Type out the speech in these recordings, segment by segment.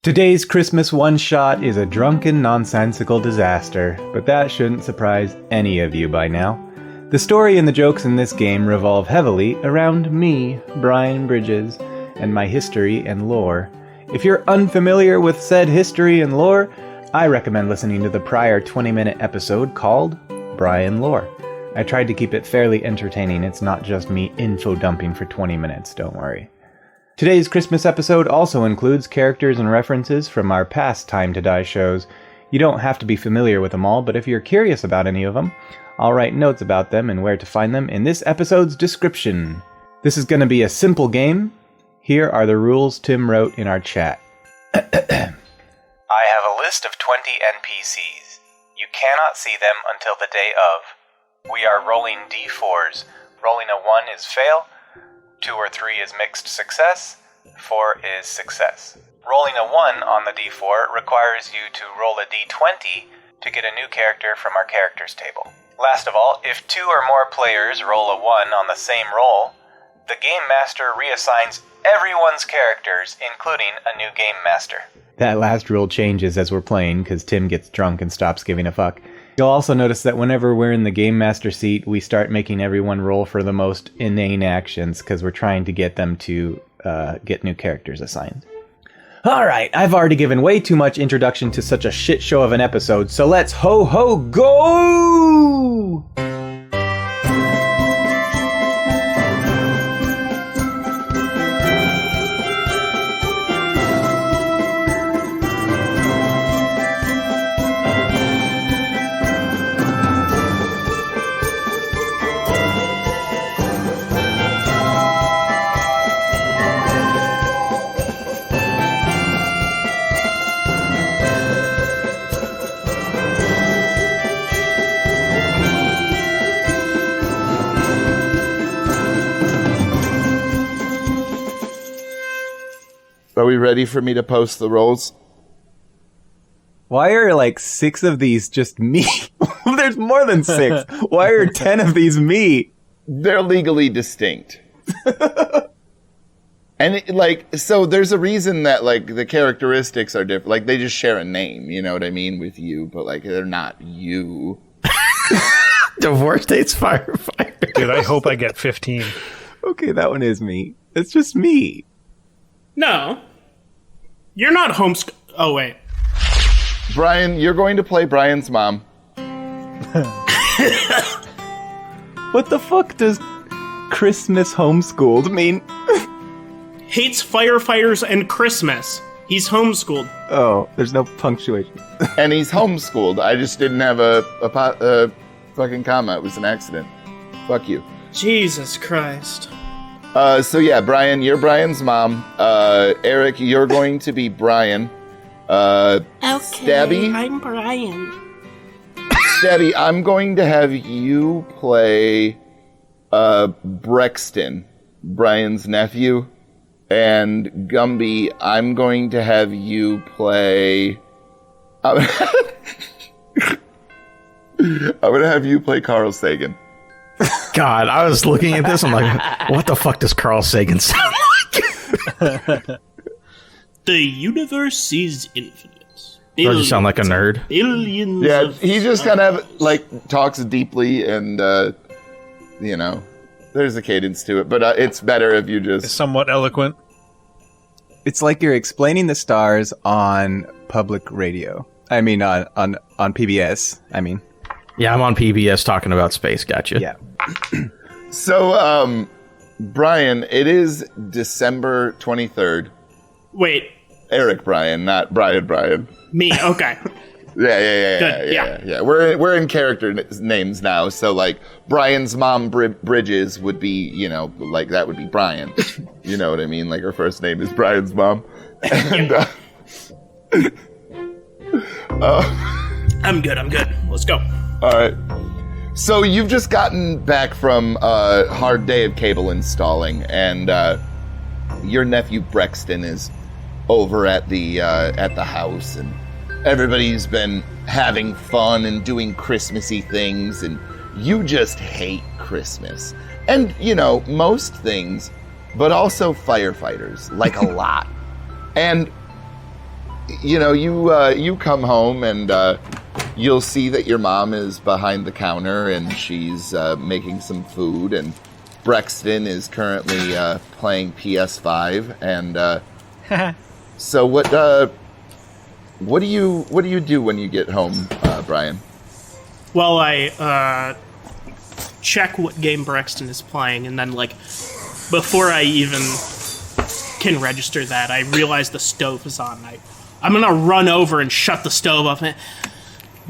Today's Christmas one-shot is a drunken, nonsensical disaster, but that shouldn't surprise any of you by now. The story and the jokes in this game revolve heavily around me, Brian Bridges, and my history and lore. If you're unfamiliar with said history and lore, I recommend listening to the prior 20-minute episode called Brian Lore. I tried to keep it fairly entertaining. It's not just me info-dumping for 20 minutes, don't worry. Today's Christmas episode also includes characters and references from our past Time to Die shows. You don't have to be familiar with them all, but if you're curious about any of them, I'll write notes about them and where to find them in this episode's description. This is going to be a simple game. Here are the rules Tim wrote in our chat. I have a list of 20 NPCs. You cannot see them until the day of. We are rolling d4s. Rolling a 1 is fail. 2 or 3 is mixed success, 4 is success. Rolling a 1 on the d4 requires you to roll a d20 to get a new character from our characters table. Last of all, if 2 or more players roll a 1 on the same roll, the Game Master reassigns everyone's characters, including a new Game Master. That last rule changes as we're playing because Tim gets drunk and stops giving a fuck. You'll also notice that whenever we're in the Game Master seat, we start making everyone roll for the most inane actions because we're trying to get them to get new characters assigned. Alright, I've already given way too much introduction to such a shit show of an episode, so let's ho-ho go! Are we ready for me to post the rolls? Why are like 6 of these just me? There's more than 6. Why are 10 of these me? They're legally distinct. And so there's a reason that like the characteristics are different. Like they just share a name, you know what I mean, with you, but like they're not you. Divorce dates firefighter. Dude, I hope I get 15. Okay, that one is me. It's just me. No. You're not homeschool. Oh, wait. Brian, you're going to play Brian's mom. What the fuck does Christmas homeschooled mean? Hates firefighters and Christmas. He's homeschooled. Oh, there's no punctuation. And he's homeschooled. I just didn't have a fucking comma. It was an accident. Fuck you. Jesus Christ. So yeah, Brian, you're Brian's mom. Eric, you're going to be Brian. Okay, Stabby, I'm Brian. Stabby, I'm going to have you play Brexton, Brian's nephew. And Gumby, I'm going to have you play... I'm going to have you play Carl Sagan. God, I was looking at this, I'm like, what the fuck does Carl Sagan sound like? The universe is infinite. Does he sound like a nerd? Billions. Yeah, of he just kind of like talks deeply and, you know, there's a cadence to it. But it's better if you It's just... somewhat eloquent. It's like you're explaining the stars on public radio. I mean, on PBS, I mean. Yeah, I'm on PBS talking about space, gotcha. Yeah. So, Brian, it is December 23rd. Wait, Eric Brian, not Brian. me. Okay. Yeah. Good, Yeah. We're in character names now, so like Brian's mom Bridges would be, you know, like that would be Brian. You know what I mean? Like her first name is Brian's mom. And I'm good. Let's go. all right. So you've just gotten back from a hard day of cable installing, and your nephew Brexton is over at the house, and everybody's been having fun and doing Christmassy things, and you just hate Christmas. And, you know, most things, but also firefighters, like a lot. And you come home and you'll see that your mom is behind the counter and she's making some food, and Brexton is currently playing PS5. And so what do you do when you get home, Brian? Well, I check what game Brexton is playing, and then, like, before I even can register that, I realize the stove is on. I'm gonna run over and shut the stove off.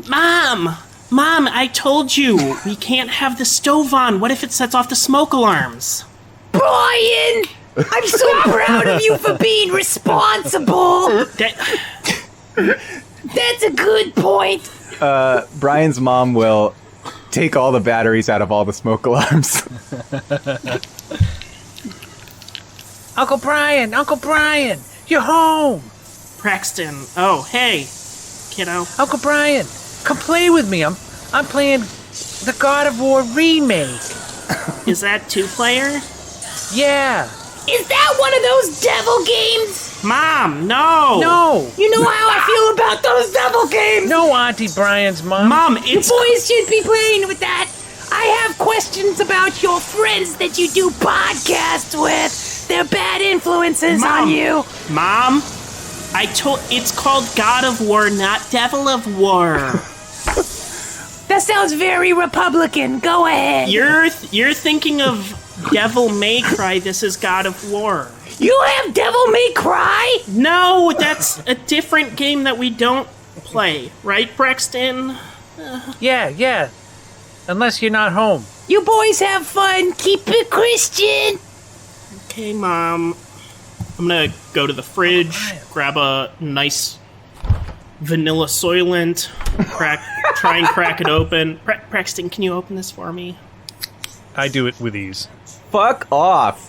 Mom, I told you, we can't have the stove on. What if it sets off the smoke alarms? Brian! I'm so proud of you for being responsible! That's a good point. Brian's mom will take all the batteries out of all the smoke alarms. Uncle Brian, you're home. Braxton, oh, hey, kiddo. Uncle Brian, come play with me. I'm playing the God of War remake. Is that 2-player? Yeah. Is that one of those devil games? Mom, no! No. You know how I feel about those devil games! No, Auntie Brian's mom. Mom, You it's... boys should be playing with that. I have questions about your friends that you do podcasts with. They're bad influences Mom. on you. Mom, it's called God of War, not Devil of War. That sounds very Republican. Go ahead. You're thinking of Devil May Cry. This is God of War. You have Devil May Cry? No, that's a different game that we don't play. Right, Braxton? Yeah. Unless you're not home. You boys have fun. Keep it Christian. Okay, Mom. I'm gonna go to the fridge, grab a nice vanilla Soylent, try and crack it open. Braxton, can you open this for me? I do it with ease. Fuck off.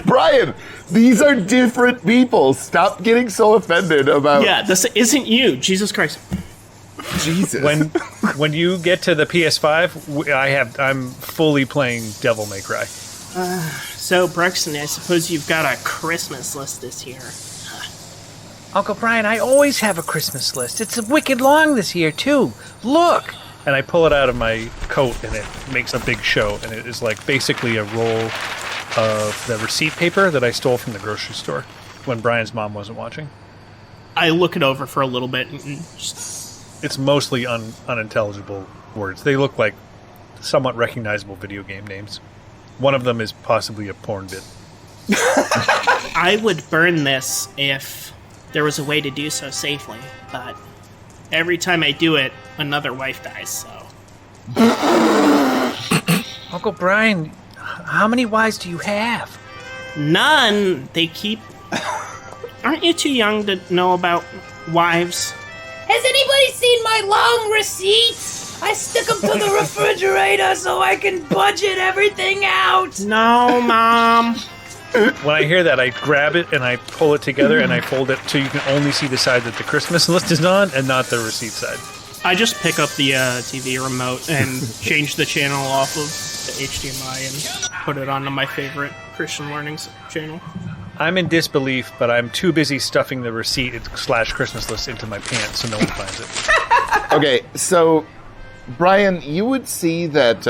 Brian, these are different people. Stop getting so offended about... Yeah, this isn't you. Jesus Christ. Jesus. When you get to the PS5, I'm fully playing Devil May Cry. So, Braxton, I suppose you've got a Christmas list this year. Uncle Brian, I always have a Christmas list. It's wicked long this year, too. Look. And I pull it out of my coat, and it makes a big show. And it is like basically a roll of the receipt paper that I stole from the grocery store when Brian's mom wasn't watching. I look it over for a little bit and just... It's mostly unintelligible words. They look like somewhat recognizable video game names. One of them is possibly a porn bit. I would burn this if there was a way to do so safely, but every time I do it, another wife dies, so... Uncle Brian, how many wives do you have? None. They keep... Aren't you too young to know about wives? Has anybody seen my long receipts? I stick them to the refrigerator so I can budget everything out. No, Mom. When I hear that, I grab it and I pull it together and I fold it so you can only see the side that the Christmas list is on and not the receipt side. I just pick up the TV remote and change the channel off of the HDMI and put it onto my favorite Christian Learnings channel. I'm in disbelief, but I'm too busy stuffing the receipt / Christmas list into my pants so no one finds it. Okay, so, Brian, you would see that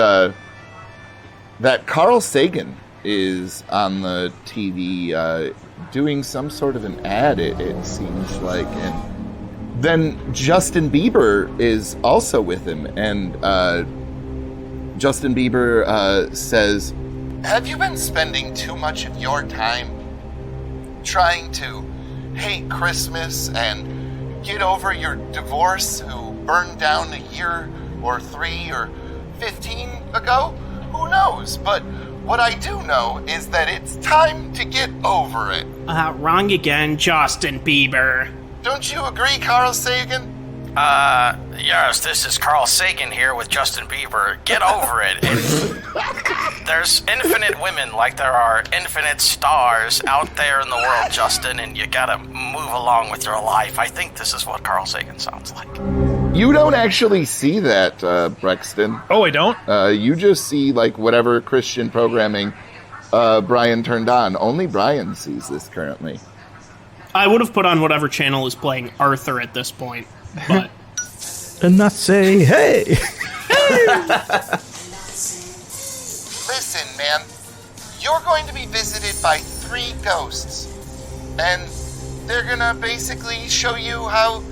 that Carl Sagan is on the TV doing some sort of an ad, it seems like, and then Justin Bieber is also with him, and Justin Bieber says, "Have you been spending too much of your time trying to hate Christmas and get over your divorce who burned down a year or 3 or 15 ago? Who knows? But what I do know is that it's time to get over it." Wrong again, Justin Bieber. Don't you agree, Carl Sagan? Yes, this is Carl Sagan here with Justin Bieber. Get over it. There's infinite women like there are infinite stars out there in the world, Justin, and you gotta move along with your life. I think this is what Carl Sagan sounds like. You don't actually see that, Brexton. Oh, I don't? You just see, like, whatever Christian programming Brian turned on. Only Brian sees this currently. I would have put on whatever channel is playing Arthur at this point, but... And not say, hey! Listen, man. You're going to be visited by 3 ghosts. And they're gonna basically show you how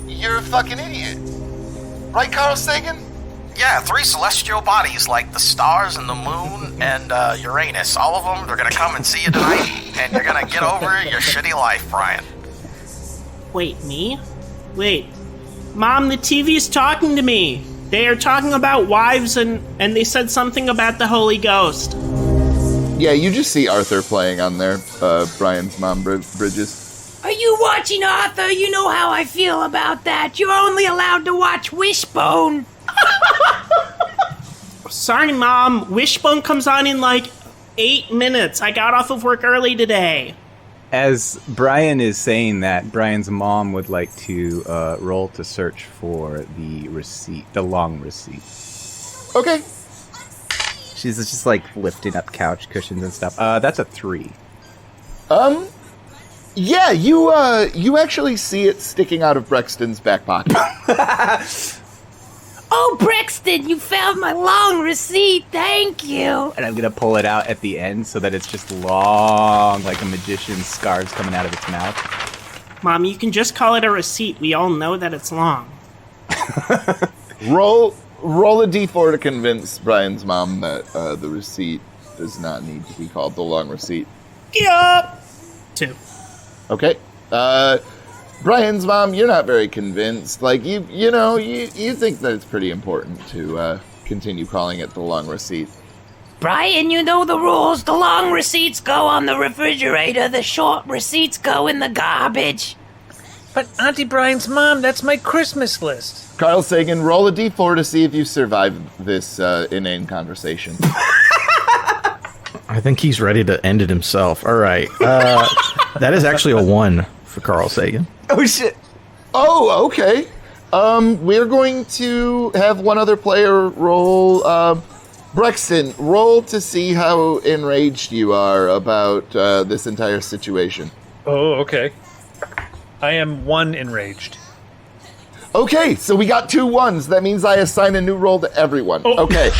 you're a fucking idiot. Right, Carl Sagan? Yeah, 3 celestial bodies like the stars and the moon and Uranus. All of them, they're gonna come and see you tonight, and you're gonna get over your shitty life, Brian. Wait, me? Wait. Mom, the TV's talking to me. They are talking about wives and they said something about the Holy Ghost. Yeah, you just see Arthur playing on there, Brian's mom, Bridges. Are you watching Arthur? You know how I feel about that. You're only allowed to watch Wishbone. Sorry, Mom. Wishbone comes on in like 8 minutes. I got off of work early today. As Brian is saying that, Brian's mom would like to roll to search for the receipt, the long receipt. Okay. She's just like lifting up couch cushions and stuff. That's a 3. Yeah, you actually see it sticking out of Brexton's back pocket. Oh, Brexton, you found my long receipt. Thank you. And I'm gonna pull it out at the end so that it's just long, like a magician's scarves coming out of its mouth. Mom, you can just call it a receipt. We all know that it's long. Roll a d4 to convince Brian's mom that the receipt does not need to be called the long receipt. Yup. 2. Okay. Brian's mom, you're not very convinced. Like, you think that it's pretty important to continue calling it the long receipt. Brian, you know the rules. The long receipts go on the refrigerator. The short receipts go in the garbage. But Auntie Brian's mom, that's my Christmas list. Carl Sagan, roll a d4 to see if you survive this inane conversation. I think he's ready to end it himself. All right. That is actually a 1 for Carl Sagan. Oh shit! Oh, okay. We're going to have one other player roll. Brexton, roll to see how enraged you are about this entire situation. Oh, okay. I am 1 enraged. Okay, so we got 2 1s. That means I assign a new role to everyone. Oh. Okay.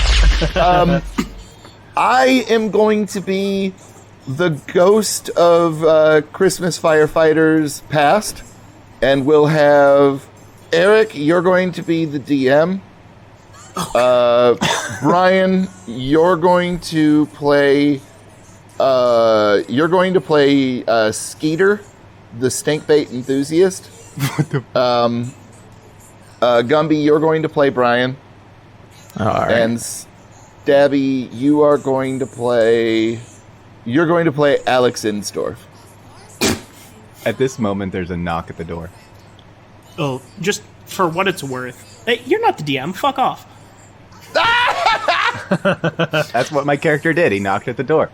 I am going to be the ghost of Christmas firefighters past, and we'll have Eric, you're going to be the DM. Brian, you're going to play Skeeter, the stinkbait enthusiast. Gumby, you're going to play Brian. All right. And Stabby, you're going to play Alex Insdorf. At this moment, there's a knock at the door. Oh, just for what it's worth. Hey, you're not the DM. Fuck off. That's what my character did. He knocked at the door.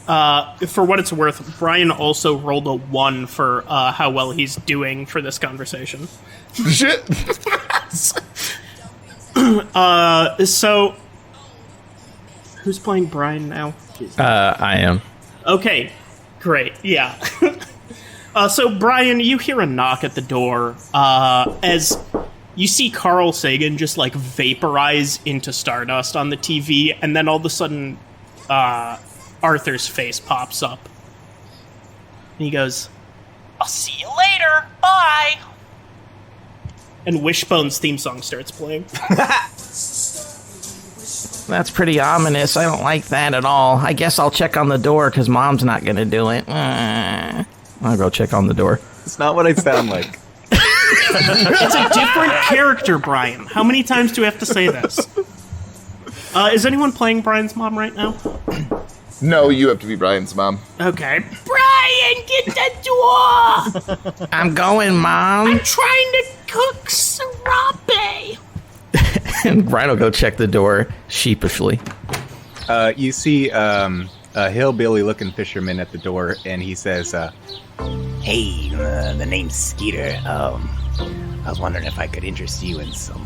For what it's worth, Brian also rolled a 1 for how well he's doing for this conversation. Shit. So, who's playing Brian now? I am. Okay, great. Yeah. So, Brian, you hear a knock at the door as you see Carl Sagan just, like, vaporize into stardust on the TV, and then all of a sudden, Arthur's face pops up. And he goes, "I'll see you later. Bye." And Wishbone's theme song starts playing. That's pretty ominous. I don't like that at all. I guess I'll check on the door because Mom's not going to do it. I'll go check on the door. It's not what I sound like. It's a different character, Brian. How many times do we have to say this? Is anyone playing Brian's mom right now? No, you have to be Brian's mom. Okay. Brian, get the door! I'm going, Mom. I'm trying to cook serape. And Brian will go check the door sheepishly. You see a hillbilly-looking fisherman at the door, and he says, Hey, the name's Skeeter. I was wondering if I could interest you in some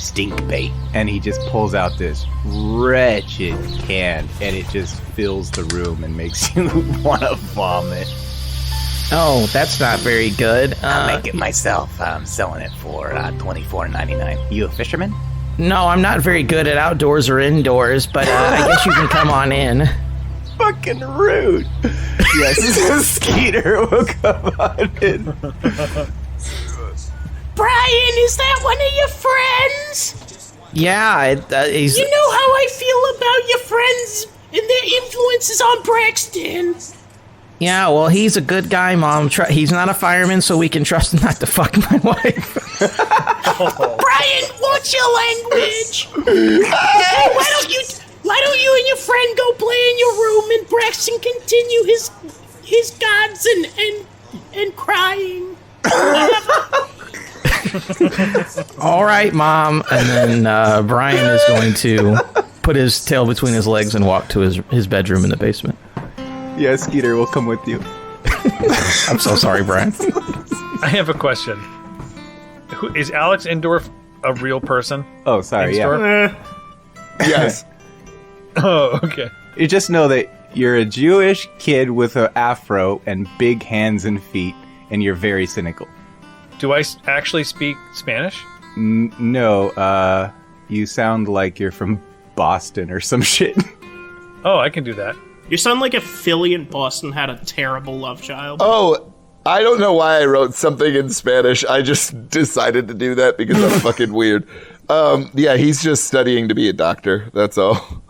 stink bait. And he just pulls out this wretched can, and it just fills the room and makes you want to vomit. Oh, that's not very good. I'll make it myself. I'm selling it for $24.99. You a fisherman? No, I'm not very good at outdoors or indoors, but I guess you can come on in. Fucking rude. Yes, Skeeter will come on in. Brian, is that one of your friends? Yeah, he's... You know how I feel about your friends and their influences on Braxton. Yeah, well, he's a good guy, Mom. He's not a fireman, so we can trust him not to fuck my wife. Brian, what's your language? Okay, why don't you and your friend go play in your room and Braxton continue his gods and crying? All right, Mom. And then Brian is going to put his tail between his legs and walk to his bedroom in the basement. Yeah, Skeeter will come with you. I'm so sorry, Brian. I have a question. Is Alex Insdorf a real person? Oh, sorry, Insdorf? yeah. Yes. Oh, okay. You just know that you're a Jewish kid with an afro and big hands and feet, and you're very cynical. Do I actually speak Spanish? No, you sound like you're from Boston or some shit. Oh, I can do that. You sound like if Philly and Boston had a terrible love child. Oh, I don't know why I wrote something in Spanish. I just decided to do that because I'm fucking weird. Yeah, he's just studying to be a doctor. That's all.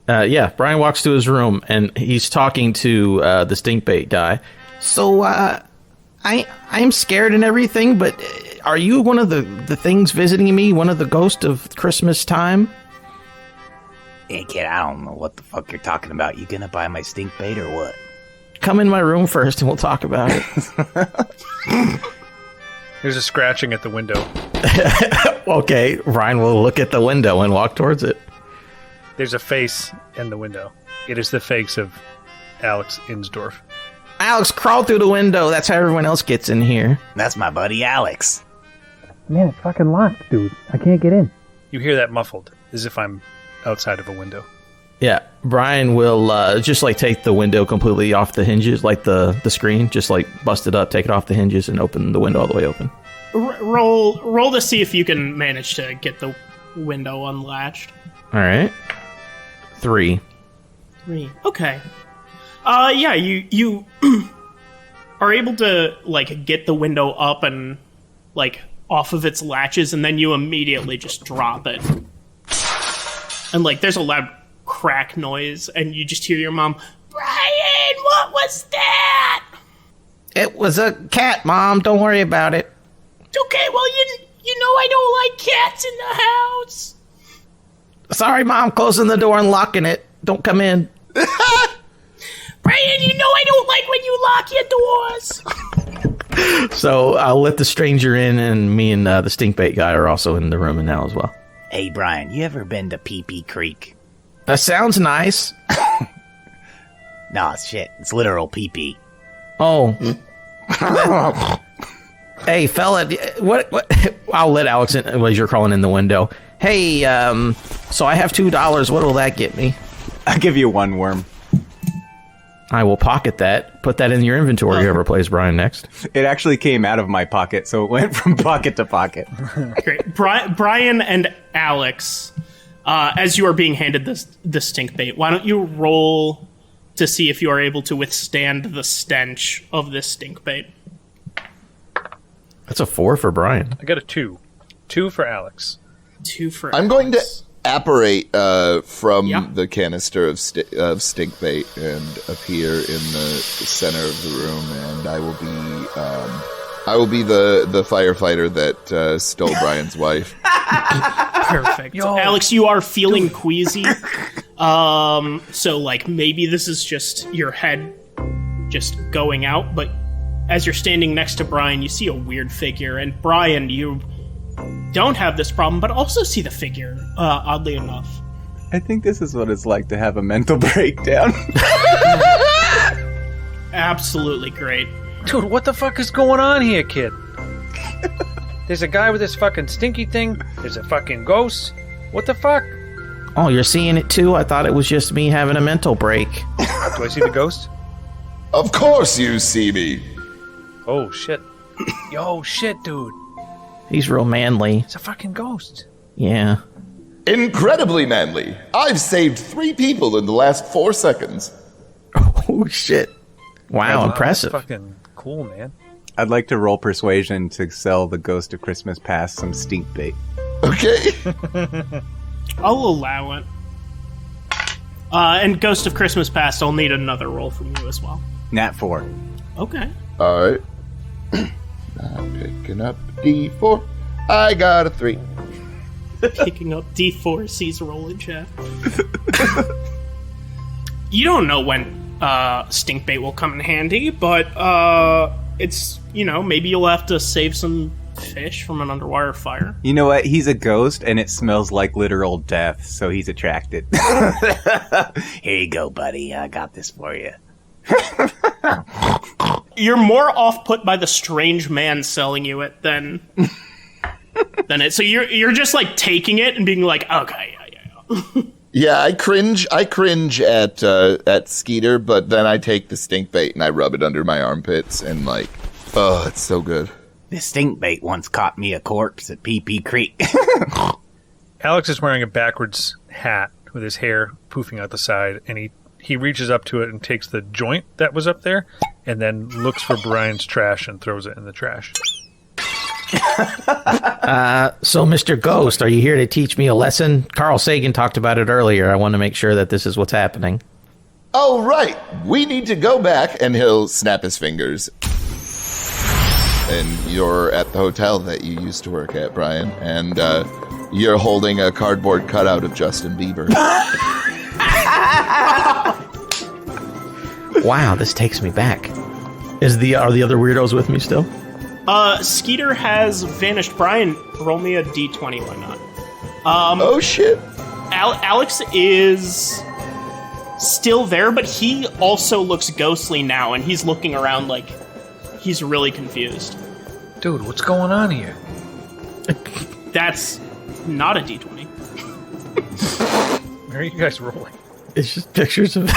Yeah, Brian walks to his room, and he's talking to the stink bait guy. So, I'm scared and everything, but are you one of the things visiting me? One of the ghosts of Christmas time? Hey, kid, I don't know what the fuck you're talking about. You gonna buy my stink bait or what? Come in my room first, and we'll talk about it. There's a scratching at the window. Okay, Brian will look at the window and walk towards it. There's a face in the window. It is the face of Alex Insdorf. Alex, crawl through the window. That's how everyone else gets in here. That's my buddy Alex. Man, it's fucking locked, dude. I can't get in. You hear that muffled, as if I'm outside of a window. Yeah, Brian will just like take the window completely off the hinges, like the screen, just like bust it up, take it off the hinges, and open the window all the way open. Roll to see if you can manage to get the window unlatched. All right. 3. Okay. Yeah, you are able to like get the window up and like off of its latches, and then you immediately just drop it. And like there's a loud crack noise, and you just hear your mom, Brian, what was that? It was a cat, Mom. Don't worry about it. Okay, well, you know I don't like cats in the house. Sorry, Mom. Closing the door and locking it. Don't come in. Brian, you know I don't like when you lock your doors. So I'll let the stranger in, and me and the stinkbait guy are also in the room now as well. Hey, Brian, you ever been to Pee-Pee Creek? That sounds nice. Nah, shit. It's literal pee-pee. Oh. Hey, fella, what? I'll let Alex in as you're crawling in the window. Hey, so I have $2. What will that get me? I'll give you 1 worm. I will pocket that. Put that in your inventory. Whoever plays Brian next. It actually came out of my pocket, so it went from pocket to pocket. Great. Brian and Alex, as you are being handed the stink bait, why don't you roll to see if you are able to withstand the stench of this stink bait? That's a 4 for Brian. I got a 2. 2 for Alex. 2 for I'm Alex. going to apparate from Yeah. the canister of stink bait and appear in the center of the room, and I will be the firefighter that stole Brian's wife. Perfect. So, Alex, you are feeling queasy. So like maybe this is just your head just going out, but as you're standing next to Brian, you see a weird figure, and Brian, you don't have this problem, but also see the figure, oddly enough. I think this is what it's like to have a mental breakdown. Absolutely great. Dude, what the fuck is going on here, kid? There's a guy with this fucking stinky thing. There's a fucking ghost. What the fuck? Oh, you're seeing it too? I thought it was just me having a mental break. Do I see the ghost? Of course you see me. Oh, shit. Yo, shit, dude. He's real manly. It's a fucking ghost. Yeah. Incredibly manly. I've saved 3 people in the last 4 seconds. Oh, shit. Wow, impressive. That's fucking cool, man. I'd like to roll persuasion to sell the Ghost of Christmas Past some stink bait. Okay. I'll allow it. And Ghost of Christmas Past, I'll need another roll from you as well. Nat 4. Okay. All right. I'm picking up D4. I got a 3. Picking up D4, sees roll in chat. You don't know when stink bait will come in handy, but it's, maybe you'll have to save some fish from an underwater fire. You know what? He's a ghost, and it smells like literal death, so he's attracted. Here you go, buddy. I got this for you. You're more off-put by the strange man selling you it than it. So you're just like taking it and being like, okay, yeah. Yeah, I cringe at Skeeter, but then I take the stink bait and I rub it under my armpits and oh, it's so good. This stink bait once caught me a corpse at Pee-Pee Creek. Alex is wearing a backwards hat with his hair poofing out the side, and he reaches up to it and takes the joint that was up there and then looks for Brian's trash and throws it in the trash. So, Mr. Ghost, are you here to teach me a lesson? Carl Sagan talked about it earlier. I want to make sure that this is what's happening. Oh, right. We need to go back, and he'll snap his fingers. And you're at the hotel that you used to work at, Brian, and you're holding a cardboard cutout of Justin Bieber. Wow, this takes me back. Are the other weirdos with me still? Skeeter has vanished. Brian, roll me a d20, why not? Oh, shit. Alex is still there, but he also looks ghostly now, and he's looking around like he's really confused. Dude, what's going on here? That's not a d20. Where are you guys rolling? It's just pictures of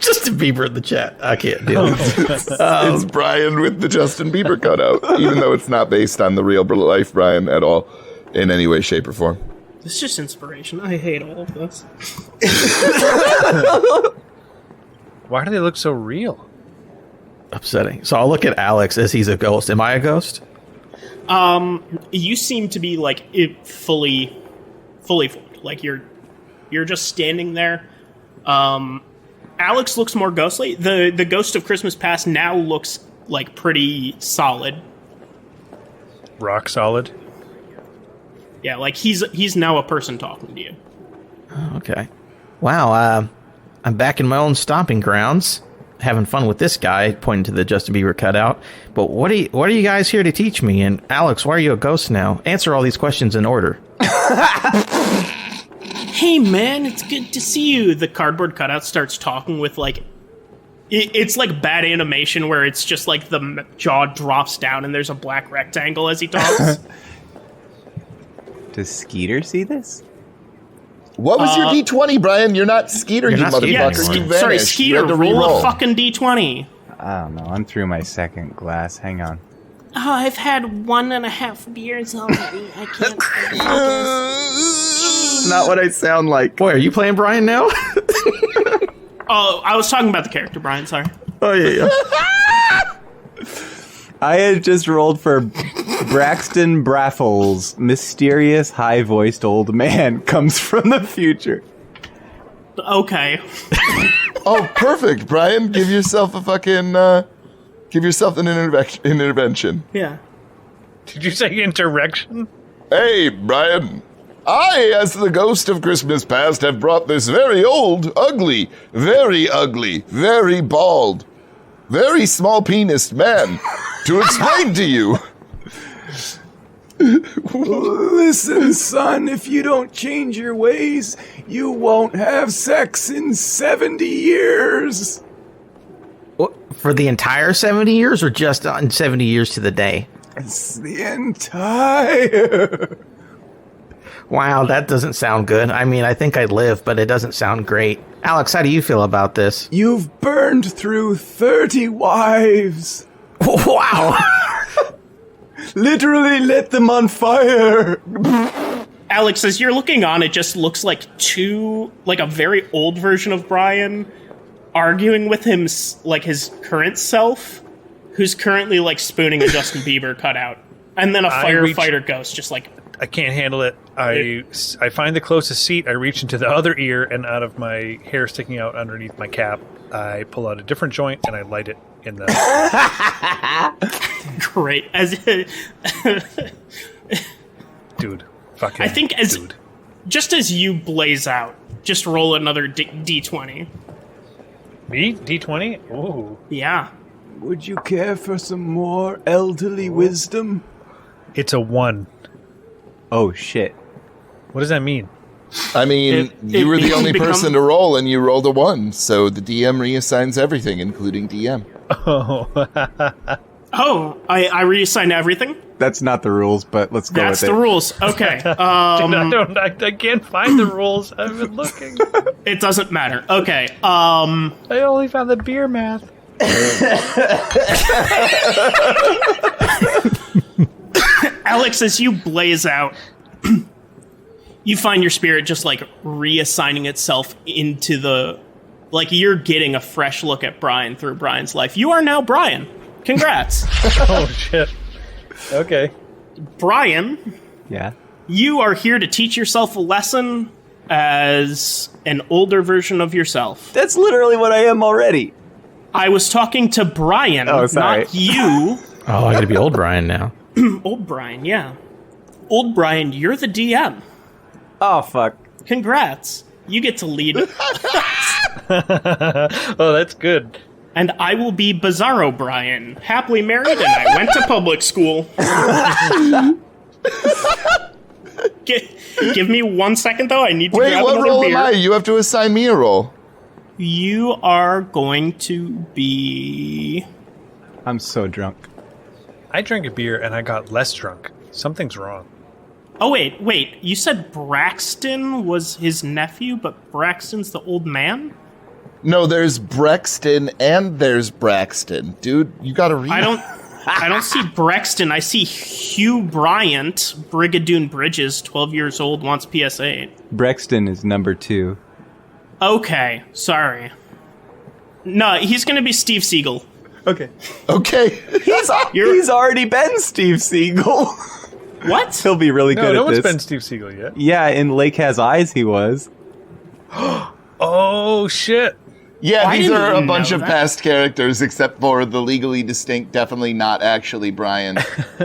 Justin Bieber in the chat. I can't deal with it. It's Brian with the Justin Bieber cutout, even though it's not based on the real life Brian at all, in any way, shape, or form. It's just inspiration. I hate all of this. Why do they look so real? Upsetting. So I'll look at Alex as he's a ghost. Am I a ghost? You seem to be fully formed. Like you're just standing there. Alex looks more ghostly. The Ghost of Christmas Past now looks like pretty solid. Rock solid? Yeah, like he's now a person talking to you. Okay. Wow, I'm back in my own stomping grounds, having fun with this guy, pointing to the Justin Bieber cutout. But what are you guys here to teach me? And Alex, why are you a ghost now? Answer all these questions in order. Hey man, it's good to see you. The cardboard cutout starts talking with it's like bad animation where it's just like the jaw drops down and there's a black rectangle as he talks. Does Skeeter see this? What was your D20, Brian? You're not Skeeter, you not Skeeter motherfucker. anymore. You vanished. Sorry, You Skeeter, had to roll re-roll. a fucking D20. I don't know. I'm through my second glass. Hang on. Oh, I've had 1.5 beers already. I can't. Not what I sound like. Boy, are you playing Brian now? Oh, I was talking about the character, Brian, sorry. Oh, yeah. I had just rolled for Braxton Braffles. Mysterious, high-voiced old man comes from the future. Okay. Oh, perfect, Brian. Give yourself a fucking... give yourself an intervention. Yeah. Did you say interrection? Hey, Brian. I, as the Ghost of Christmas Past, have brought this very old, ugly, very bald, very small-penised man to explain to you. Listen, son, if you don't change your ways, you won't have sex in 70 years. For the entire 70 years or just on 70 years to the day? It's the entire... Wow, that doesn't sound good. I mean, I think I'd live, but it doesn't sound great. Alex, how do you feel about this? You've burned through 30 wives. Wow. Literally lit them on fire. Alex, as you're looking on, it just looks like a very old version of Brian arguing with him, like his current self, who's currently like spooning a Justin Bieber cutout. And then a firefighter ghost just like... I can't handle it. I find the closest seat. I reach into the other ear, and out of my hair sticking out underneath my cap, I pull out a different joint and I light it in the... Great. Dude. Fucking I think just as you blaze out, just roll another D20. Me? D20? Ooh. Yeah. Would you care for some more elderly wisdom? It's a 1. Oh, shit. What does that mean? I mean, you were the only person to roll, and you rolled a 1, so the DM reassigns everything, including DM. Oh. Oh, I reassigned everything? That's not the rules, but let's go with it. That's the rules. Okay. Dude, I can't find the rules. I've been looking. It doesn't matter. Okay. I only found the beer math. Alex, as you blaze out, you find your spirit just like reassigning itself into the... Like you're getting a fresh look at Brian through Brian's life. You are now Brian. Congrats. Oh, shit. Okay. Brian. Yeah? You are here to teach yourself a lesson as an older version of yourself. That's literally what I am already. I was talking to Brian, not you. Oh, I gotta be old Brian now. Old Brian, yeah. Old Brian, you're the DM. Oh, fuck. Congrats. You get to lead. Oh, that's good. And I will be Bizarro Brian, happily married, and I went to public school. Give me 1 second, though. I need to grab another beer. Wait, what role am I? You have to assign me a role. You are going to be... I'm so drunk. I drank a beer and I got less drunk. Something's wrong. Oh, wait. You said Braxton was his nephew, but Braxton's the old man? No, there's Brexton and there's Braxton. Dude, you gotta read. I don't see Brexton. I see Hugh Bryant, Brigadoon Bridges, 12 years old, wants PS8. Brexton is number 2. Okay, sorry. No, he's gonna be Steve Seagal. Okay. He's already been Steve Seagal. What? He'll be really good at this. No one's been Steve Seagal yet. Yeah, in Lake Has Eyes he was. Oh, shit. Yeah, these are a bunch of that? past characters, except for the legally distinct, definitely not actually Brian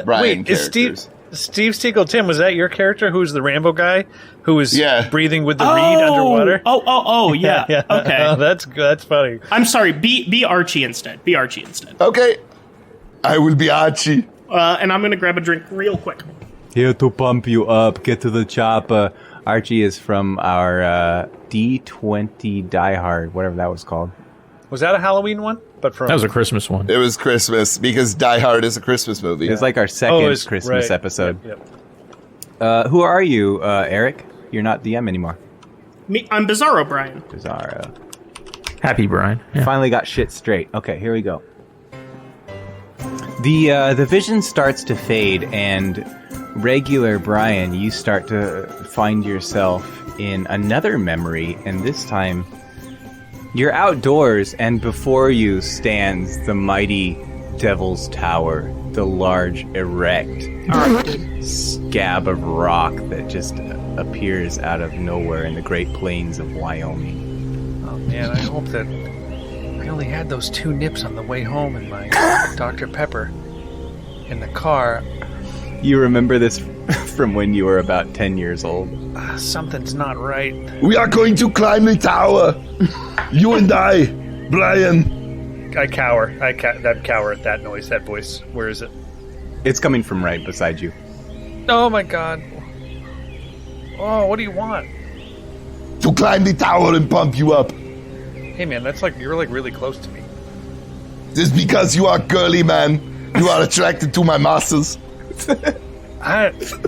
Wait, characters. is Steve Seagal, Tim, was that your character who was the Rambo guy who was breathing with the reed underwater? Oh, yeah. Yeah. Okay. Oh, that's funny. I'm sorry, be Archie instead. Okay. I will be Archie. And I'm gonna grab a drink real quick. Here to pump you up, get to the chopper. Archie is from our D20 Die Hard, whatever that was called. Was that a Halloween one? That was a Christmas one. It was Christmas, because Die Hard is a Christmas movie. It was like our second Christmas episode. Yep. Who are you, Eric? You're not DM anymore. Me, I'm Bizarro Brian. Bizarro. Happy Brian. Yeah. Finally got shit straight. Okay, here we go. The vision starts to fade, and regular Brian, you start to find yourself in another memory, and this time you're outdoors, and before you stands the mighty Devil's Tower, the large, erect scab of rock that just appears out of nowhere in the Great Plains of Wyoming. Oh man, I hope that I only had those 2 nips on the way home in my Dr. Pepper in the car. You remember this from when you were about 10 years old? Something's not right. We are going to climb the tower. You and I, Brian. I cower. I cower at that noise, that voice. Where is it? It's coming from right beside you. Oh my god. Oh, what do you want? To climb the tower and pump you up. Hey man, that's like, you're like really close to me. This is because you are girly, man. You are attracted to my muscles.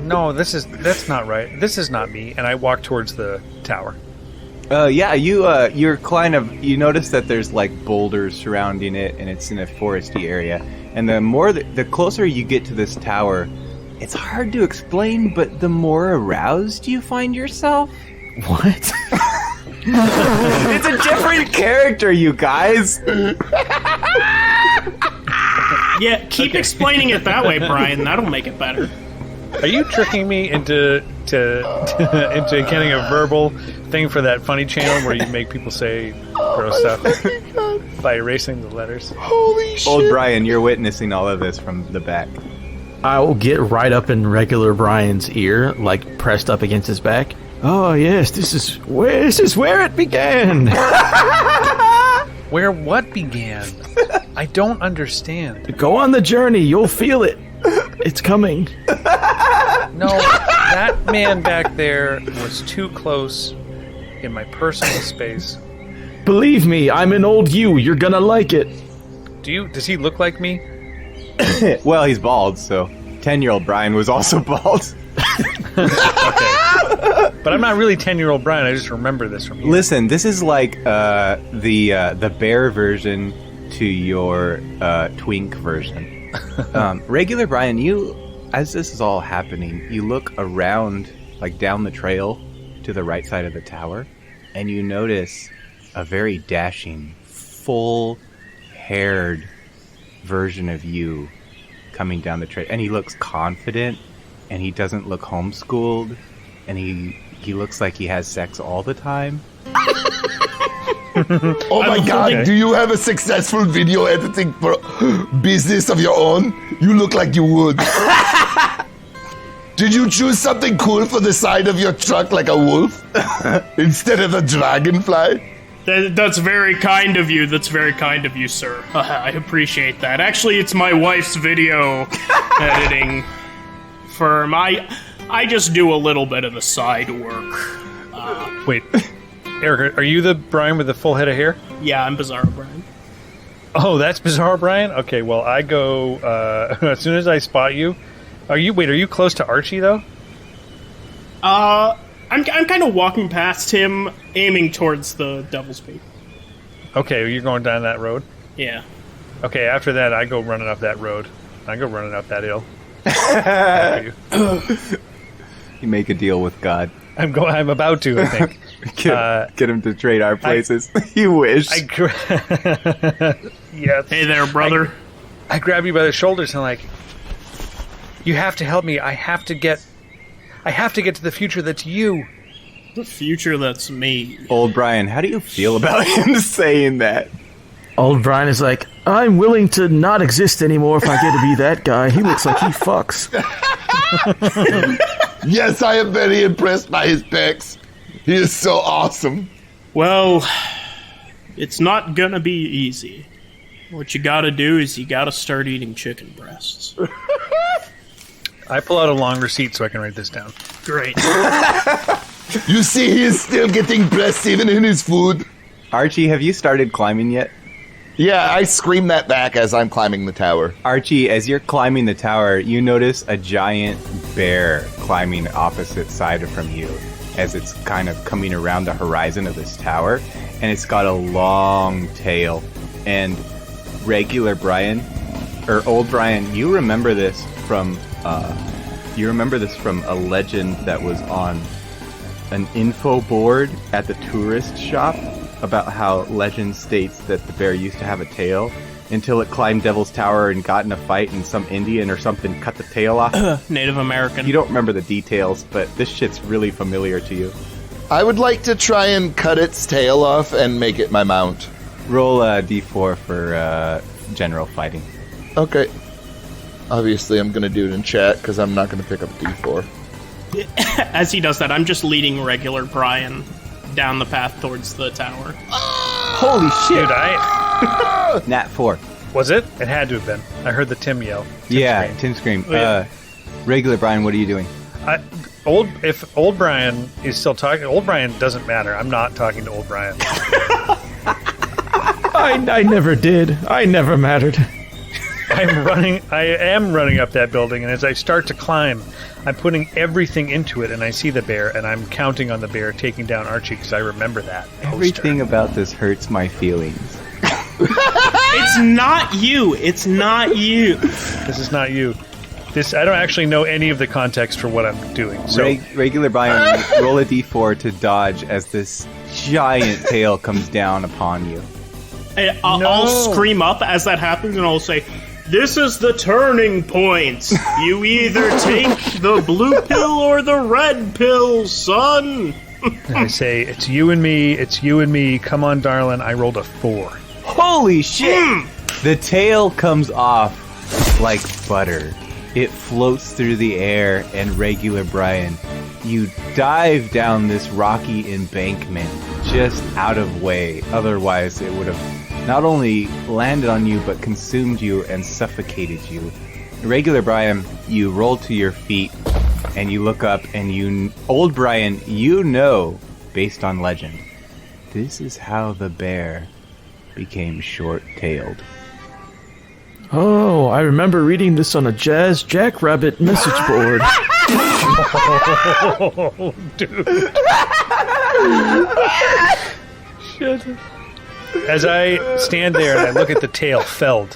No, that's not right. This is not me. And I walk towards the tower. Yeah, you're kind of, you notice that there's like boulders surrounding it, and it's in a foresty area. And the closer you get to this tower, it's hard to explain, but the more aroused you find yourself. What? It's a different character, you guys. Yeah, keep explaining it that way, Brian. That'll make it better. Are you tricking me into getting a verbal thing for that funny channel where you make people say gross stuff by erasing the letters? Holy shit. Old Brian, you're witnessing all of this from the back. I will get right up in regular Brian's ear, like pressed up against his back. Oh yes, this is where it began. Where what began? I don't understand. Go on the journey, you'll feel it. It's coming. No, that man back there was too close in my personal space. Believe me, I'm an old you. You're gonna like it. Does he look like me? Well, he's bald, so 10-year-old Brian was also bald. Okay. But I'm not really 10-year-old Brian. I just remember this from you. Listen, this is like the bear version to your twink version. Regular Brian, as this is all happening, you look around, like down the trail to the right side of the tower, and you notice a very dashing, full-haired version of you coming down the trail. And he looks confident, and he doesn't look homeschooled, and he looks like he has sex all the time. Oh my god, do you have a successful video editing business of your own? You look like you would. Did you choose something cool for the side of your truck like a wolf instead of a dragonfly? That's very kind of you. That's very kind of you, sir. I appreciate that. Actually, it's my wife's video editing firm. I just do a little bit of the side work. Wait, Eric, are you the Brian with the full head of hair? Yeah, I'm Bizarro Brian. Oh, that's Bizarro Brian? Okay, well, I go, as soon as I spot you, are you close to Archie, though? I'm kind of walking past him, aiming towards the Devil's Peak. Okay, you're going down that road? Yeah. Okay, after that, I go running up that road. I go running up that hill. After you. You make a deal with God. I'm about to, I think. Get him to trade our places. You wish. Yeah. Hey there, brother. I grab you by the shoulders and like, you have to help me. I have to get to the future that's you. The future that's me. Old Brian, how do you feel about him saying that? Old Brian is like, I'm willing to not exist anymore if I get to be that guy. He looks like he fucks. Yes, I am very impressed by his pecs. He is so awesome. Well, it's not gonna be easy. What you gotta do is you gotta start eating chicken breasts. I pull out a long receipt so I can write this down. Great. You see, he is still getting breasts even in his food. Archie, have you started climbing yet? Yeah, I scream that back as I'm climbing the tower. Archie, as you're climbing the tower, you notice a giant bear climbing opposite side from you as it's kind of coming around the horizon of this tower, and it's got a long tail. And regular Brian, or old Brian, you remember this from a legend that was on an info board at the tourist shop about how legend states that the bear used to have a tail until it climbed Devil's Tower and got in a fight and some Indian or something cut the tail off. Native American. You don't remember the details, but this shit's really familiar to you. I would like to try and cut its tail off and make it my mount. Roll a d4 for general fighting. Okay. Obviously, I'm going to do it in chat because I'm not going to pick up d4. As he does that, I'm just leading regular Brian down the path towards the tower. Holy shit! Dude, Nat 4. Was it? It had to have been. I heard the Tim yell. Tim scream. Oh, yeah. Regular Brian, what are you doing? If old Brian is still talking, old Brian doesn't matter. I'm not talking to old Brian. I never did. I never mattered. I am running up that building, and as I start to climb, I'm putting everything into it, and I see the bear, and I'm counting on the bear taking down Archie because I remember that poster. Everything about this hurts my feelings. It's not you. It's not you. This is not you. I don't actually know any of the context for what I'm doing. So Regular Brian, roll a d4 to dodge as this giant tail comes down upon you. I'll scream up as that happens, and I'll say, "This is the turning point. You either take the blue pill or the red pill, son." And I say, "It's you and me. It's you and me. Come on, darling." I rolled a 4. Holy shit! The tail comes off like butter. It floats through the air, and Regular Brian, you dive down this rocky embankment just out of way. Otherwise, it would have not only landed on you, but consumed you and suffocated you. Regular Brian, you roll to your feet, and you look up, and old Brian, you know, based on legend, this is how the bear became short-tailed. Oh, I remember reading this on a Jazz Jackrabbit message board. Oh, dude. Shit. As I stand there and I look at the tail felled,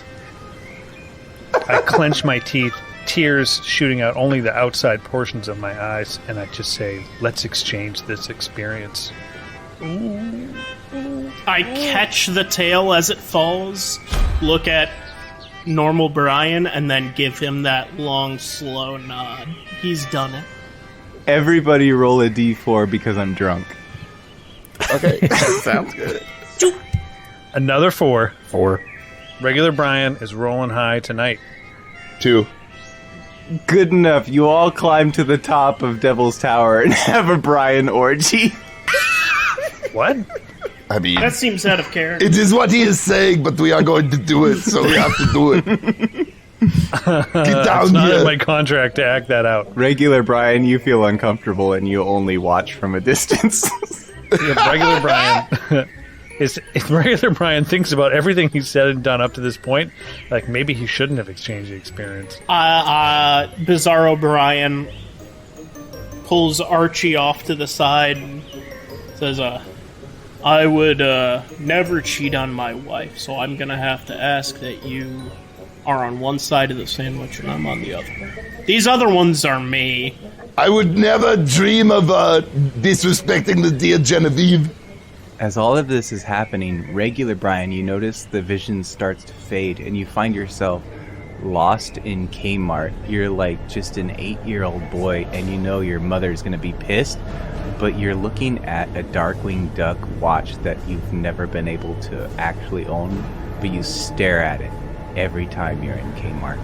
I clench my teeth, tears shooting out only the outside portions of my eyes, and I just say, let's exchange this experience. I catch the tail as it falls, look at normal Brian, and then give him that long, slow nod. He's done it. Everybody roll a d4 because I'm drunk. Okay, sounds good. Another 4. 4. Regular Brian is rolling high tonight. 2. Good enough. You all climb to the top of Devil's Tower and have a Brian orgy. What? I mean, That seems out of character. it is what he is saying, but we are going to do it, so we have to do it. Get down It's not in here. my contract to act that out. Regular Brian, you feel uncomfortable and you only watch from a distance. Yeah, Regular Brian if Regular Brian thinks about everything he's said and done up to this point, like maybe he shouldn't have exchanged the experience. Bizarro Brian pulls Archie off to the side and says, I would never cheat on my wife, so I'm gonna have to ask that you are on one side of the sandwich and I'm on the other. These other ones are me. I would never dream of disrespecting the dear Genevieve. As all of this is happening, Regular Brian, you notice the vision starts to fade and you find yourself lost in Kmart. You're like just an 8-year-old boy and you know your mother's gonna be pissed, but you're looking at a Darkwing Duck watch that you've never been able to actually own, but you stare at it every time you're in Kmart.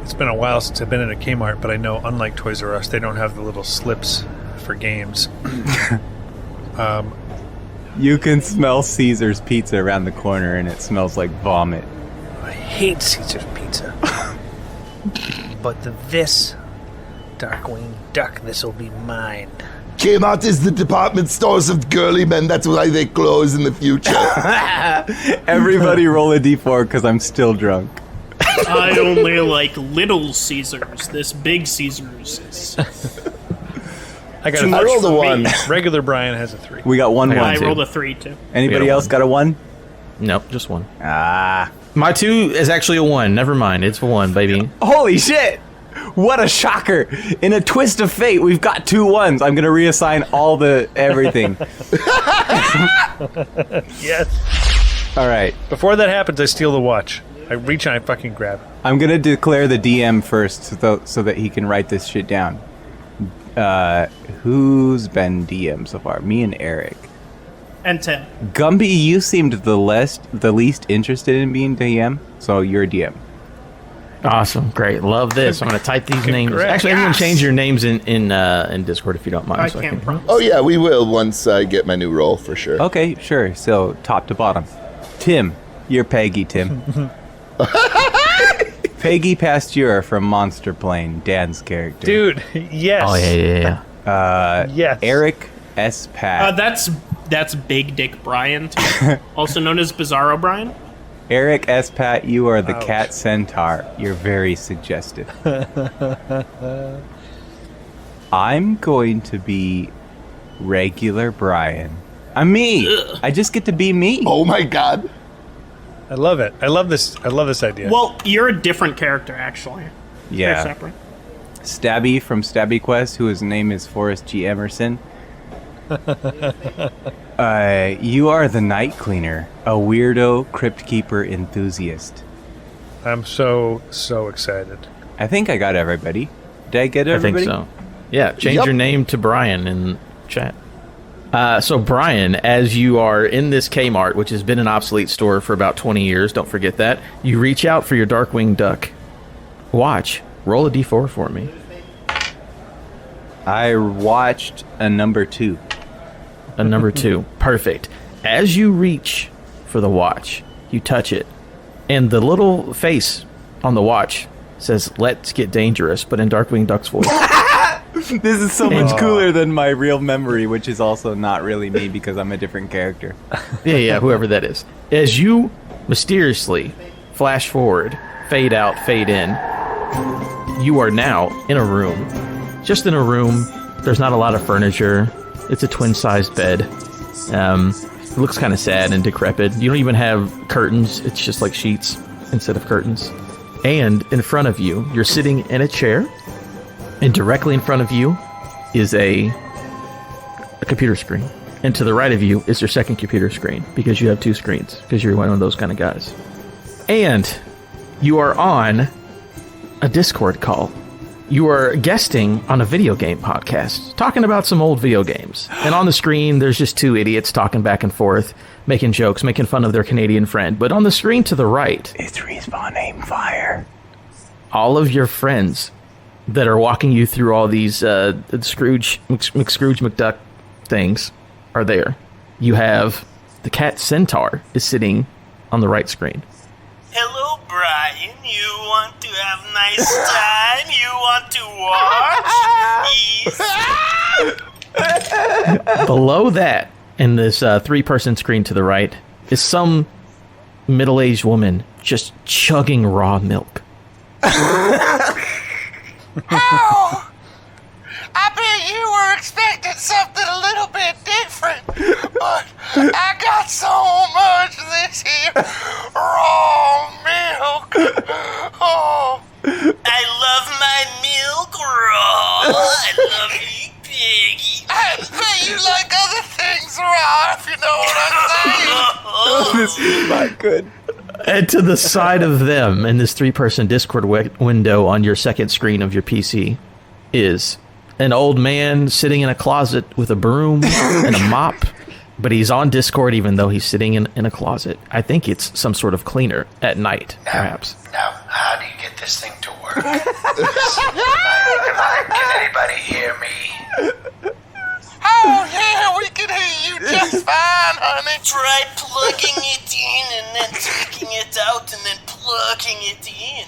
It's been a while since I've been in a Kmart, but I know unlike Toys R Us, they don't have the little slips for games. You can smell Caesar's pizza around the corner and it smells like vomit. I hate Caesar's pizza. But this Darkwing Duck, this'll be mine. Kmart is the department stores of girly men. That's why they close in the future. Everybody roll a d4 because I'm still drunk. I only like little Caesars. This big Caesars is... I got I a rolled a 1. Regular Brian has a 3. We got one. I two. rolled a 3, too. Anybody We got a else 1. got a 1? Nope, just 1. Ah. My 2 is actually a 1. Never mind. It's a 1, baby. Holy shit! What a shocker! In a twist of fate, we've got 2 1s. I'm gonna reassign all the everything. Yes. Alright. Before that happens, I steal the watch. I reach and I fucking grab it. I'm gonna declare the DM first so that he can write this shit down. Who's been DM so far? Me and Eric. And Tim. Gumby, you seemed the least interested in being DM, so you're DM. Awesome. Great. Love this. I'm going to type these names. Congrats. Actually, everyone change your names in Discord if you don't mind. I so can't promise. Oh yeah, we will once I get my new role for sure. Okay, sure. So top to bottom. Tim, you're Peggy, Tim. Peggy Pasteur from Monster Plane, Dan's character. Dude, yes. Oh, yeah. Yes. Eric S. Pat. That's Big Dick Brian, too. Also known as Bizarro Brian. Eric Espat, you are the Ouch. cat centaur. You're very suggestive. I'm going to be regular Brian. I'm me. I just get to be me. Oh my god. I love it. I love this idea. Well, you're a different character, actually. They're Yeah. separate. Stabby from Stabby Quest, whose name is Forrest G. Emerson. You are the night cleaner, a weirdo crypt keeper enthusiast. I'm so excited. I think I got everybody. Did I get everybody? I think so. Yeah, change Yup. your name to Brian in chat. So Brian, as you are in this Kmart, which has been an obsolete store for about 20 years, don't forget that, you reach out for your Darkwing Duck. Watch. Roll a d4 for me. I watched a number 2. A number 2. Perfect. As you reach for the watch, you touch it, and the little face on the watch says, "Let's get dangerous," but in Darkwing Duck's voice. This is so much cooler than my real memory, which is also not really me because I'm a different character. Yeah, whoever that is. As you mysteriously flash forward, fade out, fade in, you are now in a room. Just in a room. There's not a lot of furniture. It's a twin-sized bed. It looks kind of sad and decrepit. You don't even have curtains. It's just like sheets instead of curtains. And in front of you, you're sitting in a chair, and directly in front of you is a computer screen. And to the right of you is your second computer screen, because you have 2 screens, because you're one of those kind of guys. And you are on a Discord call. You are guesting on a video game podcast, talking about some old video games. And on the screen, there's just 2 idiots talking back and forth, making jokes, making fun of their Canadian friend. But on the screen to the right, It's Respawn Aim Fire. all of your friends that are walking you through all these Scrooge McDuck things are there. You have the cat centaur is sitting on the right screen. Hello, Brian. You want to have nice time? You want to watch? Yes. Below that, in this 3-person screen to the right, is some middle-aged woman just chugging raw milk. Oh, I bet you were expecting something a little bit different, but I got so much of this here raw milk. Oh, I love my milk raw. I love you, Piggy. I bet you like other things raw, if you know what I'm saying. This is not good. And to the side of them, in this 3-person Discord window on your second screen of your PC, is an old man sitting in a closet with a broom and a mop. But he's on Discord even though he's sitting in a closet. I think it's some sort of cleaner at night, perhaps. Now, how do you get this thing to work? Can anybody hear me? Oh, yeah, we can hear you just fine, honey. Try plugging it in and then taking it out and then plugging it in.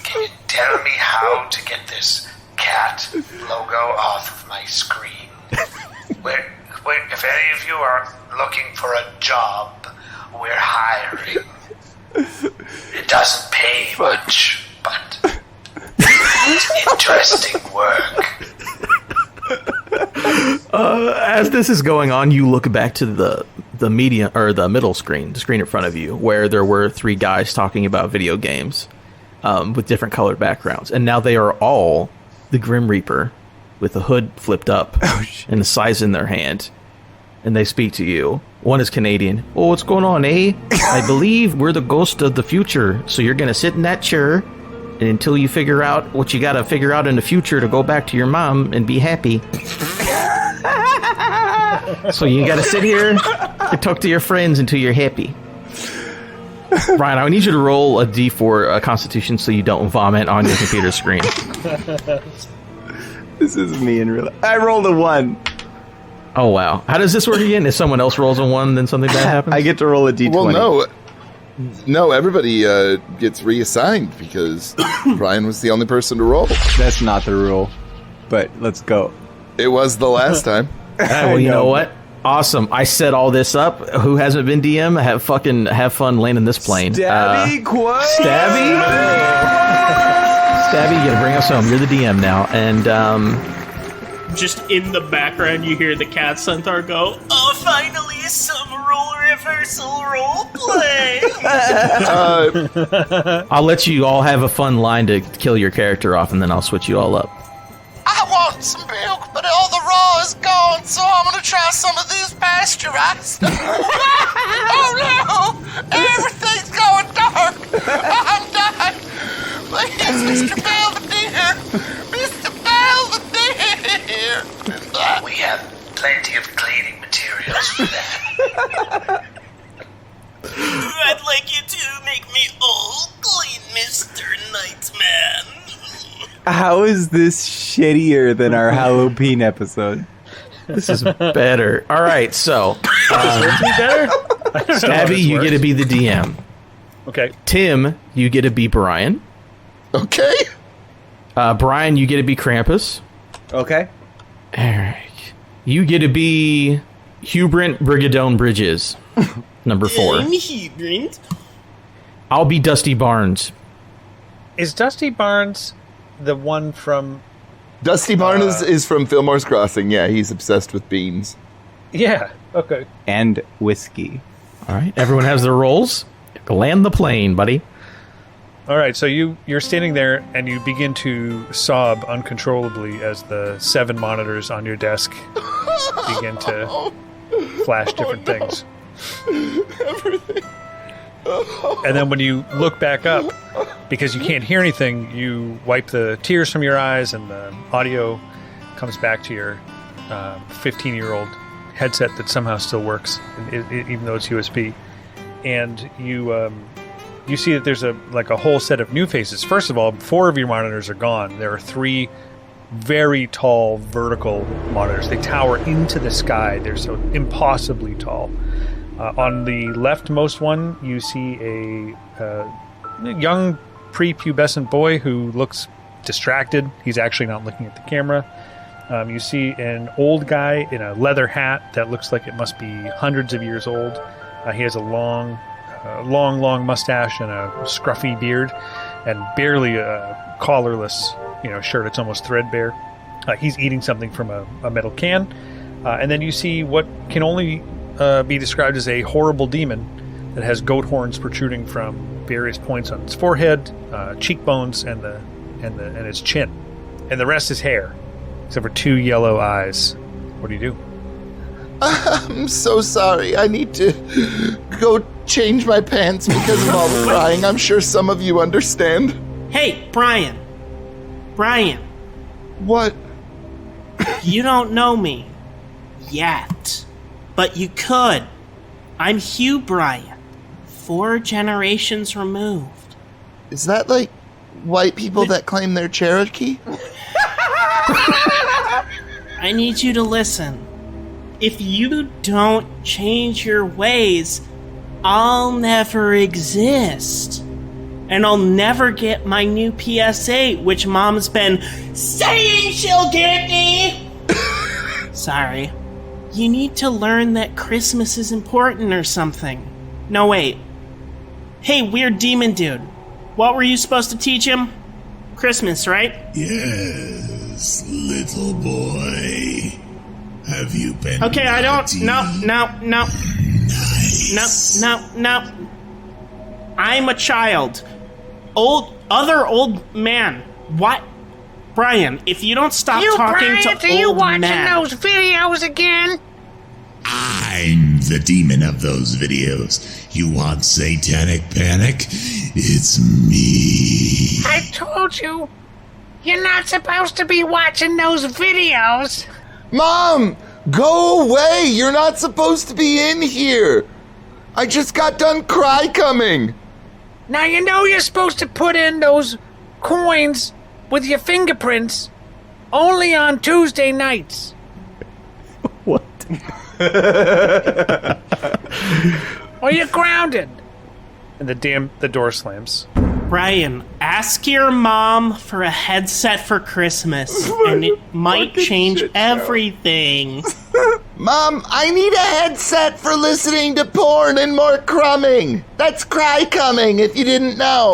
Can you tell me how to get this cat logo off of my screen? If any of you are looking for a job, we're hiring. It doesn't pay much, but it's interesting work. As this is going on, you look back to the median or the middle screen, the screen in front of you, where there were 3 guys talking about video games with different colored backgrounds, and now they are all the Grim Reaper with the hood flipped up and the size in their hand, and they speak to you. One is Canadian. Oh, what's going on, eh? I believe we're the ghost of the future, so you're gonna sit in that chair, and until you figure out what you gotta figure out in the future to go back to your mom and be happy. So you gotta sit here and talk to your friends until you're happy. Brian, I need you to roll a d4 Constitution so you don't vomit on your computer screen. This is me in real life. I rolled a 1. Oh, wow. How does this work again? If someone else rolls a 1, then something bad happens? I get to roll a d20. Well, no, everybody gets reassigned because Brian was the only person to roll. That's not the rule, but let's go. It was the last time. Well, you know what? Awesome. I set all this up. Who hasn't been DM? Have fun landing this plane. Stabby, quote. Stabby, you gotta bring us home. You're the DM now, and Just in the background, you hear the cat centaur go, "Oh, finally, some role reversal role play." I'll let you all have a fun line to kill your character off, and then I'll switch you all up. I want some milk, but all the raw is gone, so I'm gonna try some of this pasteurized. Oh no! Everything's going dark! I'm dying! Please, Mr. Belvedere! Mr. Belvedere! We have plenty of cleaning materials for that. I'd like you to make me all clean, Mr. Nightman. How is this shittier than our Hallowpeen episode? This is better. All right, so Stabby, you get to be the DM. Okay. Tim, you get to be Brian. Okay. Brian, you get to be Krampus. Okay. Eric, you get to be Hubrant Brigadone Bridges, number 4. I'll be Dusty Barnes. Is Dusty Barnes the one from... Dusty Barnes is from Fillmore's Crossing. Yeah, he's obsessed with beans. Yeah, okay. And whiskey. All right, everyone has their roles. Land the plane, buddy. All right, so you're standing there and you begin to sob uncontrollably as the 7 monitors on your desk begin to flash different things. Everything. And then when you look back up, because you can't hear anything, you wipe the tears from your eyes and the audio comes back to your 15-year-old headset that somehow still works, even though it's USB. And you see that there's a whole set of new faces. First of all, 4 of your monitors are gone. There are 3 very tall vertical monitors. They tower into the sky. They're so impossibly tall. On the leftmost one, you see a young prepubescent boy who looks distracted. He's actually not looking at the camera. You see an old guy in a leather hat that looks like it must be hundreds of years old. He has a long mustache and a scruffy beard, and barely a collarless, shirt. It's almost threadbare. He's eating something from a metal can, and then you see what can only be described as a horrible demon that has goat horns protruding from various points on its forehead, cheekbones, and its chin, and the rest is hair, except for 2 yellow eyes. What do you do? I'm so sorry. I need to go change my pants because of all the crying. I'm sure some of you understand. Hey, Brian. What? You don't know me yet, but you could. I'm Hugh Brian, 4 generations removed. Is that like white people that claim they're Cherokee? I need you to listen. If you don't change your ways, I'll never exist. And I'll never get my new PS8, which Mom's been saying she'll get me! Sorry. You need to learn that Christmas is important or something. No, wait. Hey, weird demon dude. What were you supposed to teach him? Christmas, right? Yes, little boy. Have you been Okay, I don't... No. Nice. No. I'm a child. Other old man. What? Brian, if you don't stop talking Brian, to are you old watching men... those videos again? I'm the demon of those videos. You want satanic panic? It's me. I told you. You're not supposed to be watching those videos. Mom, go away. You're not supposed to be in here. I just got done cry coming. Now you know you're supposed to put in those coins with your fingerprints only on Tuesday nights. What? Or you're grounded. And the door slams. Brian, ask your mom for a headset for Christmas, and it might change everything. Mom, I need a headset for listening to porn and more crumbing. That's cry coming, if you didn't know.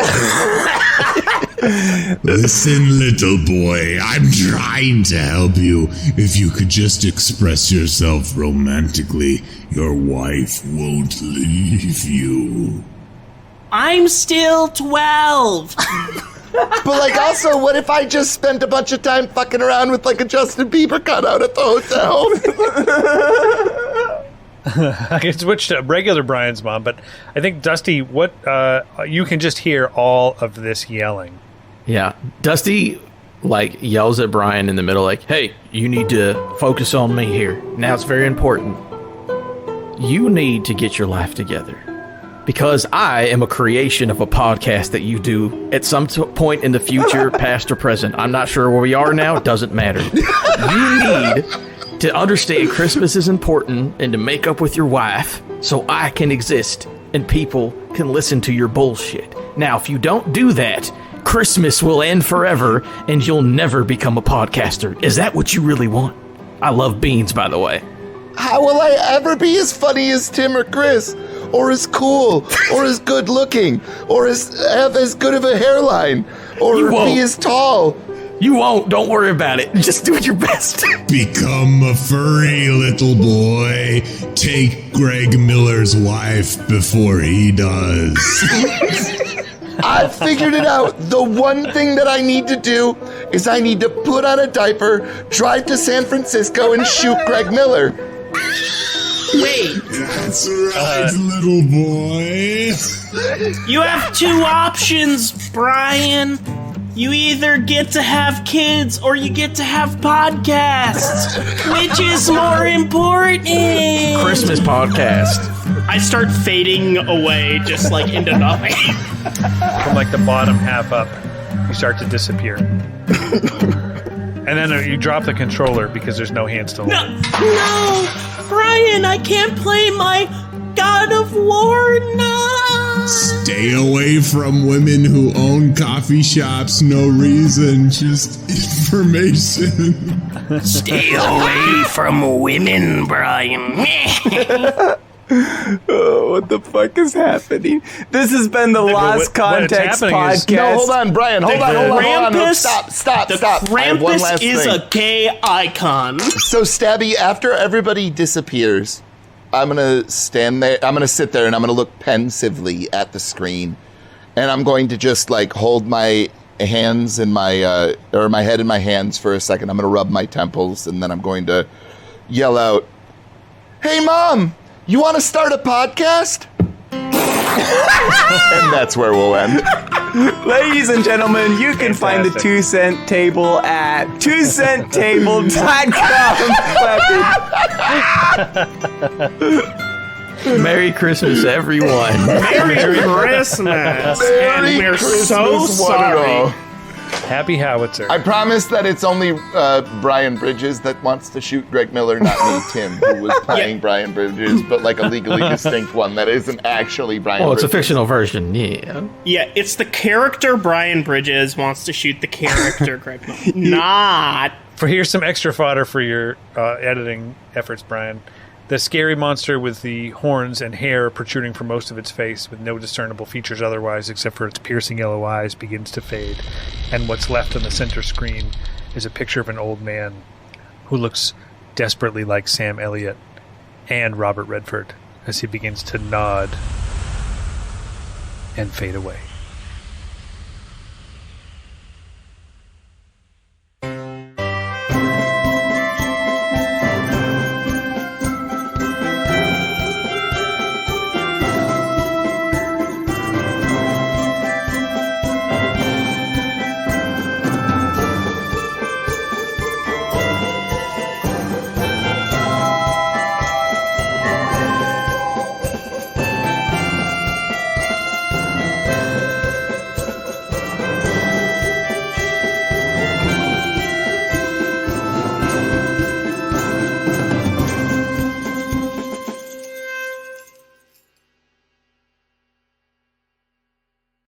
Listen, little boy, I'm trying to help you. If you could just express yourself romantically, your wife won't leave you. I'm still 12. But, like, also, what if I just spent a bunch of time fucking around with, like, a Justin Bieber cutout at the hotel? I can switch to regular Brian's mom, but I think, Dusty, what you can just hear all of this yelling. Yeah. Dusty, like, yells at Brian in the middle, like, hey, you need to focus on me here. Now it's very important. You need to get your life together. Because I am a creation of a podcast that you do at some point in the future, past or present. I'm not sure where we are now. It doesn't matter. You need to understand Christmas is important and to make up with your wife so I can exist and people can listen to your bullshit. Now, if you don't do that, Christmas will end forever and you'll never become a podcaster. Is that what you really want? I love beans, by the way. How will I ever be as funny as Tim or Chris? Or as cool, or as good looking, or have as good of a hairline, or be as tall. You won't. Don't worry about it. Just do your best. Become a furry, little boy. Take Greg Miller's wife before he does. I figured it out. The one thing that I need to do is I need to put on a diaper, drive to San Francisco, and shoot Greg Miller. Wait. That's right, little boy. You have two options, Brian. You either get to have kids or you get to have podcasts. Which is more important? Christmas podcast. I start fading away, just like into nothing. From like the bottom half up, you start to disappear. And then you drop the controller because there's no hands to hold. No, Brian, I can't play my God of War now. Stay away from women who own coffee shops. No reason, just information. Stay away from women, Brian. Oh, what the fuck is happening? This has been the Lost Context podcast. No, hold on, Brian. Hold on. Krampus, Stop. Krampus is a gay icon. So, Stabby, after everybody disappears, I'm gonna stand there. I'm gonna sit there and I'm gonna look pensively at the screen, and I'm going to just like hold my hands in my or my head in my hands for a second. I'm gonna rub my temples, and then I'm going to yell out, "Hey, Mom! You want to start a podcast?" And that's where we'll end. Ladies and gentlemen, you can find the 2 Cent Table at 2centtable.com. Merry Christmas, everyone. Merry Christmas. And we're so sorry. Happy Howitzer. I promise that it's only Brian Bridges that wants to shoot Greg Miller, not me, Tim, who was playing Brian Bridges, but like a legally distinct one that isn't actually Brian Bridges. Well, it's a fictional version, yeah. Yeah, it's the character Brian Bridges wants to shoot the character Greg Miller. Not. Here's some extra fodder for your editing efforts, Brian. The scary monster with the horns and hair protruding from most of its face with no discernible features otherwise except for its piercing yellow eyes begins to fade. And what's left on the center screen is a picture of an old man who looks desperately like Sam Elliott and Robert Redford as he begins to nod and fade away.